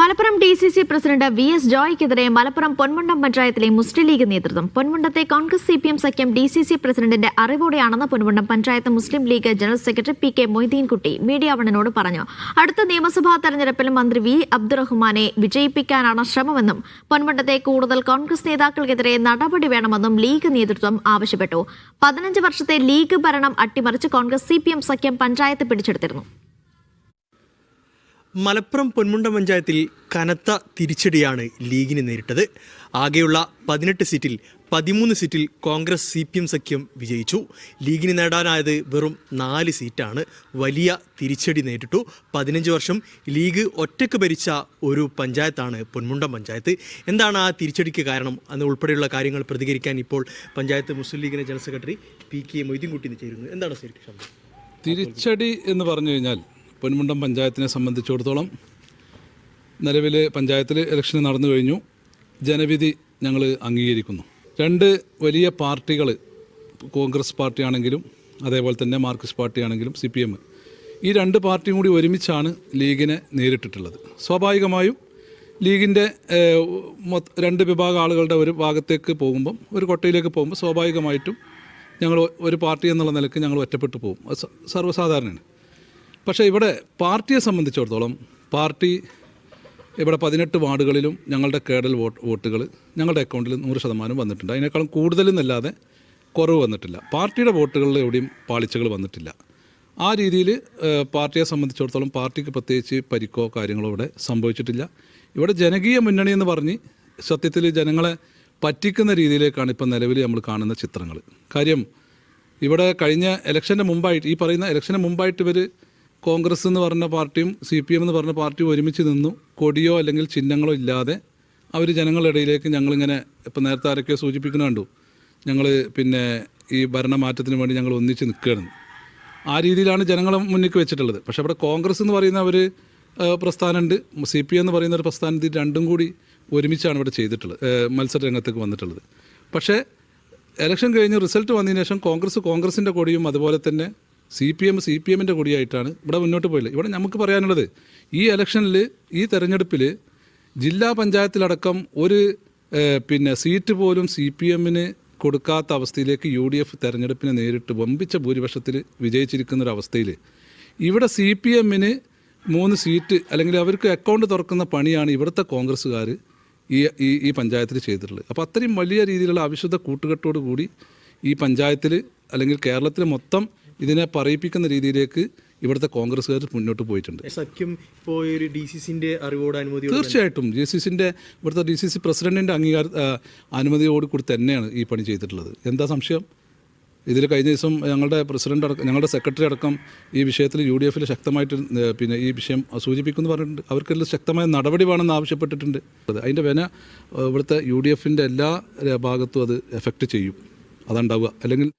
Malappuram DCC president VS ജോയ്ക്കെതിരെ മലപ്പുറം പൊന്മുണ്ടം പഞ്ചായത്തിലെ Muslim league നേതൃത്വം പൊന്മുണ്ടത്തെ കോൺഗ്രസ് CPM സഖ്യം DCC പ്രസിഡന്റിന്റെ അറിവോടെയാണെന്ന് Ponmundam panchayat Muslim League general secretary PK Moideenkutty media വണിനോട് പറഞ്ഞു. അടുത്ത നിയമസഭാ തെരഞ്ഞെടുപ്പിൽ മന്ത്രി V അബ്ദുറഹ്മാനെ വിജയിപ്പിക്കാനാണ് ശ്രമമെന്നും പൊന്മുണ്ടത്തെ കൂടുതൽ കോൺഗ്രസ് നേതാക്കൾക്കെതിരെ നടപടി വേണമെന്നും ലീഗ് നേതൃത്വം ആവശ്യപ്പെട്ടു. 15 വർഷത്തെ ലീഗ് ഭരണം അട്ടിമറിച്ച് കോൺഗ്രസ് CPM സഖ്യം പഞ്ചായത്ത് പിടിച്ചെടുത്തിരുന്നു. മലപ്പുറം പൊന്മുണ്ടം പഞ്ചായത്തിൽ കനത്ത തിരിച്ചടിയാണ് ലീഗിന് നേരിട്ടത്. ആകെയുള്ള 18 സീറ്റിൽ 13 സീറ്റിൽ കോൺഗ്രസ് CPM സഖ്യം വിജയിച്ചു. ലീഗിന് നേടാനായത് വെറും 4 സീറ്റാണ്. വലിയ തിരിച്ചടി നേരിട്ടു. 15 വർഷം ലീഗ് ഒറ്റയ്ക്ക് ഭരിച്ച ഒരു പഞ്ചായത്താണ് പൊന്മുണ്ടം പഞ്ചായത്ത്. എന്താണ് ആ തിരിച്ചടിക്ക് കാരണം എന്ന് ഉൾപ്പെടെയുള്ള കാര്യങ്ങൾ പ്രതികരിക്കാൻ ഇപ്പോൾ പഞ്ചായത്ത് മുസ്ലിം ലീഗിൻ്റെ ജനറൽ സെക്രട്ടറി PK മൊയ്തീൻകുട്ടി ചേരുന്നു. എന്താണ് ശരിക്കും തിരിച്ചടി എന്ന് പറഞ്ഞു കഴിഞ്ഞാൽ പൊന്മുണ്ടം പഞ്ചായത്തിനെ സംബന്ധിച്ചിടത്തോളം നിലവിൽ പഞ്ചായത്തിൽ ഇലക്ഷൻ നടന്നു കഴിഞ്ഞു. ജനവിധി ഞങ്ങൾ അംഗീകരിക്കുന്നു. 2 വലിയ പാർട്ടികൾ, കോൺഗ്രസ് പാർട്ടിയാണെങ്കിലും അതേപോലെ തന്നെ മാർക്സിസ്റ്റ് പാർട്ടിയാണെങ്കിലും CPM, ഈ 2 പാർട്ടിയും കൂടി ഒരുമിച്ചാണ് ലീഗിനെ നേരിട്ടിട്ടുള്ളത്. സ്വാഭാവികമായും ലീഗിൻ്റെ 2 വിഭാഗം ആളുകളുടെ ഒരു ഭാഗത്തേക്ക് പോകുമ്പം, ഒരു കൊട്ടയിലേക്ക് പോകുമ്പോൾ സ്വാഭാവികമായിട്ടും ഞങ്ങൾ ഒരു പാർട്ടി എന്നുള്ള നിലയ്ക്ക് ഞങ്ങൾ ഒറ്റപ്പെട്ടു പോകും. അത് സർവ്വസാധാരണമാണ്. പക്ഷേ ഇവിടെ പാർട്ടിയെ സംബന്ധിച്ചിടത്തോളം പാർട്ടി ഇവിടെ 18 വാർഡുകളിലും ഞങ്ങളുടെ കേഡൽ വോട്ടുകൾ ഞങ്ങളുടെ അക്കൗണ്ടിൽ 100% വന്നിട്ടുണ്ട്. അതിനേക്കാളും കൂടുതലെന്നല്ലാതെ കുറവ് വന്നിട്ടില്ല. പാർട്ടിയുടെ വോട്ടുകളിൽ എവിടെയും പാളിച്ചകൾ വന്നിട്ടില്ല. ആ രീതിയിൽ പാർട്ടിയെ സംബന്ധിച്ചിടത്തോളം പാർട്ടിക്ക് പ്രത്യേകിച്ച് പരിക്കോ കാര്യങ്ങളോ ഇവിടെ സംഭവിച്ചിട്ടില്ല. ഇവിടെ ജനകീയ മുന്നണി എന്ന് പറഞ്ഞ് സത്യത്തിൽ ജനങ്ങളെ പറ്റിക്കുന്ന രീതിയിലേക്കാണ് ഇപ്പം നിലവിൽ നമ്മൾ കാണുന്ന ചിത്രങ്ങൾ. കാര്യം ഇവിടെ കഴിഞ്ഞ ഇലക്ഷൻ്റെ മുമ്പായിട്ട്, ഈ പറയുന്ന ഇലക്ഷന് മുമ്പായിട്ട് ഇവർ കോൺഗ്രസ് എന്ന് പറഞ്ഞ പാർട്ടിയും CPM എന്ന് പറഞ്ഞ പാർട്ടിയും ഒരുമിച്ച് നിന്നു. കൊടിയോ അല്ലെങ്കിൽ ചിഹ്നങ്ങളോ ഇല്ലാതെ അവർ ജനങ്ങളുടെ ഇടയിലേക്ക് ഞങ്ങളിങ്ങനെ, ഇപ്പം നേരത്തെ ആരൊക്കെ സൂചിപ്പിക്കുന്ന കണ്ടു, ഞങ്ങൾ ഈ ഭരണമാറ്റത്തിന് വേണ്ടി ഞങ്ങൾ ഒന്നിച്ച് നിൽക്കുകയാണ്. ആ രീതിയിലാണ് ജനങ്ങളെ മുന്നിലേക്ക് വെച്ചിട്ടുള്ളത്. പക്ഷേ ഇവിടെ കോൺഗ്രസ് എന്ന് പറയുന്ന ഒരു പ്രസ്ഥാനമുണ്ട്, CPM എന്ന് പറയുന്ന ഒരു പ്രസ്ഥാനത്തിൽ രണ്ടും കൂടി ഒരുമിച്ചാണ് ഇവിടെ ചെയ്തിട്ടുള്ളത്, മത്സര രംഗത്തേക്ക് വന്നിട്ടുള്ളത്. പക്ഷേ ഇലക്ഷൻ കഴിഞ്ഞ് റിസൾട്ട് വന്നതിന് ശേഷം കോൺഗ്രസിൻ്റെ കൊടിയും അതുപോലെ തന്നെ CPMൻ്റെ കൊടിയായിട്ടാണ് ഇവിടെ മുന്നോട്ട് പോയില്ല. ഇവിടെ നമുക്ക് പറയാനുള്ളത്, ഈ ഇലക്ഷനിൽ, ഈ തെരഞ്ഞെടുപ്പിൽ ജില്ലാ പഞ്ചായത്തിലടക്കം ഒരു സീറ്റ് പോലും CPMന് കൊടുക്കാത്ത അവസ്ഥയിലേക്ക് UDF തെരഞ്ഞെടുപ്പിനെ നേരിട്ട് വമ്പിച്ച ഭൂരിപക്ഷത്തിൽ വിജയിച്ചിരിക്കുന്നൊരവസ്ഥയിൽ ഇവിടെ CPMന് 3 സീറ്റ് അല്ലെങ്കിൽ അവർക്ക് അക്കൗണ്ട് തുറക്കുന്ന പണിയാണ് ഇവിടുത്തെ കോൺഗ്രസ്സുകാർ ഈ പഞ്ചായത്തിൽ ചെയ്തിട്ടുള്ളത്. അപ്പോൾ അത്രയും വലിയ രീതിയിലുള്ള അവിശുദ്ധ കൂട്ടുകെട്ടോടു കൂടി ഈ പഞ്ചായത്തിൽ അല്ലെങ്കിൽ കേരളത്തിൽ മൊത്തം ഇതിനെ പറയിപ്പിക്കുന്ന രീതിയിലേക്ക് ഇവിടുത്തെ കോൺഗ്രസ്സുകാർ മുന്നോട്ട് പോയിട്ടുണ്ട്. സഖ്യം ഇപ്പോൾ ഒരു DCCൻ്റെ അറിവോട് അനുമതി, തീർച്ചയായിട്ടും ഇവിടുത്തെ DCC പ്രസിഡന്റിൻ്റെ അനുമതിയോട് കൂടി തന്നെയാണ് ഈ പണി ചെയ്തിട്ടുള്ളത്. എന്താ സംശയം? ഇതിൽ കഴിഞ്ഞ ദിവസം ഞങ്ങളുടെ പ്രസിഡന്റ് അടക്കം, ഞങ്ങളുടെ സെക്രട്ടറി അടക്കം ഈ വിഷയത്തിൽ UDFൽ ശക്തമായിട്ട് ഈ വിഷയം സൂചിപ്പിക്കുമെന്ന് പറഞ്ഞിട്ടുണ്ട്. അവർക്കെല്ലാം ശക്തമായ നടപടി വേണമെന്ന് ആവശ്യപ്പെട്ടിട്ടുണ്ട്. അതിൻ്റെ വിന ഇവിടുത്തെ UDFൻ്റെ എല്ലാ ഭാഗത്തും അത് എഫക്റ്റ് ചെയ്യും. അതുണ്ടാവുക. അല്ലെങ്കിൽ